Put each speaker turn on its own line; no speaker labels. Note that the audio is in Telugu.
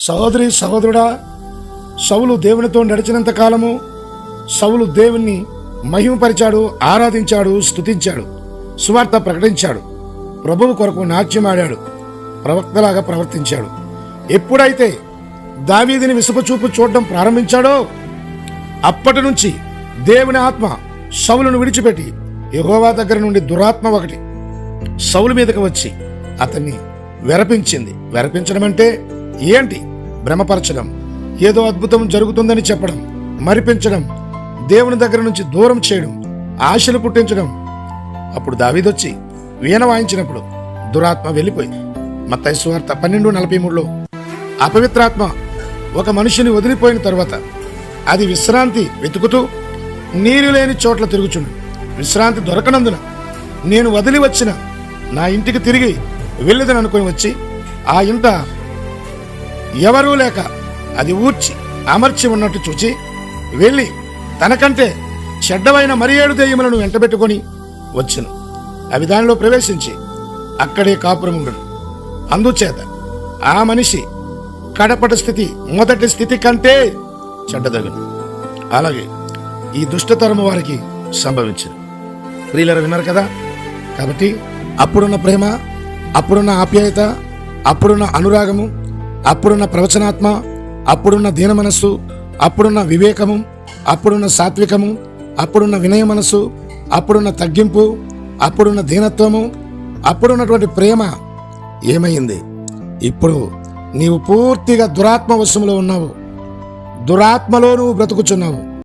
సహోదరి సహోదరుడా, సౌలు దేవునితో నడిచినంత కాలము సౌలు దేవుణ్ణి మహిమపరిచాడు, ఆరాధించాడు, స్తుతించాడు, సువార్త ప్రకటించాడు, ప్రభువు కొరకు నాట్యమాడాడు, ప్రవక్తలాగా ప్రవర్తించాడు. ఎప్పుడైతే దావీదుని విసుపచూపు చూడడం ప్రారంభించాడో అప్పటి నుంచి దేవుని ఆత్మ సౌలును విడిచిపెట్టి యెహోవా దగ్గర నుండి దురాత్మ ఒకటి సౌలు మీదకి వచ్చి అతన్ని వెరపించింది. వెరపించడం అంటే ఏంటి? భ్రమపరచడం, ఏదో అద్భుతం జరుగుతుందని చెప్పడం, మరిపించడం, దేవుని దగ్గర నుంచి దూరం చేయడం, ఆశలు పుట్టించడం. అప్పుడు దావీదొచ్చి వీణ వాయించినప్పుడు దురాత్మ వెళ్ళిపోయింది. మత్తయి సువార్త 12:43లో అపవిత్రాత్మ ఒక మనిషిని వదిలిపోయిన తరువాత అది విశ్రాంతి వెతుకుతూ నీరు లేని చోట్ల తిరుగుచుండు. విశ్రాంతి దొరకనందున నేను వదిలి వచ్చిన నా ఇంటికి తిరిగి వెళ్ళదని అనుకుని వచ్చి ఆ ఇంట ఎవరూ లేక అది ఊడ్చి అమర్చి ఉన్నట్టు చూచి వెళ్ళి తనకంటే చెడ్డవైన మరి 7 దెయ్యములను వెంటబెట్టుకొని వచ్చును. అవి దానిలో ప్రవేశించి అక్కడే కాపురం ఉండను. అందుచేత ఆ మనిషి కడపటి స్థితి మొదటి స్థితి కంటే చెడ్డదగును. అలాగే ఈ దుష్టతరము వారికి సంభవించింది. ప్రియులారా, విన్నారు కదా? కాబట్టి అప్పుడున్న ప్రేమ, అప్పుడున్న ఆప్యాయత, అప్పుడున్న అనురాగము, అప్పుడున్న ప్రవచనాత్మ, అప్పుడున్న దీన మనస్సు, అప్పుడున్న వివేకము, అప్పుడున్న సాత్వికము, అప్పుడున్న వినయ మనస్సు, అప్పుడున్న తగ్గింపు, అప్పుడున్న దీనత్వము, అప్పుడున్నటువంటి ప్రేమ ఏమైంది? ఇప్పుడు నీవు పూర్తిగా దురాత్మ వశములో ఉన్నావు. దురాత్మలో నువ్వు బ్రతుకుచున్నావు.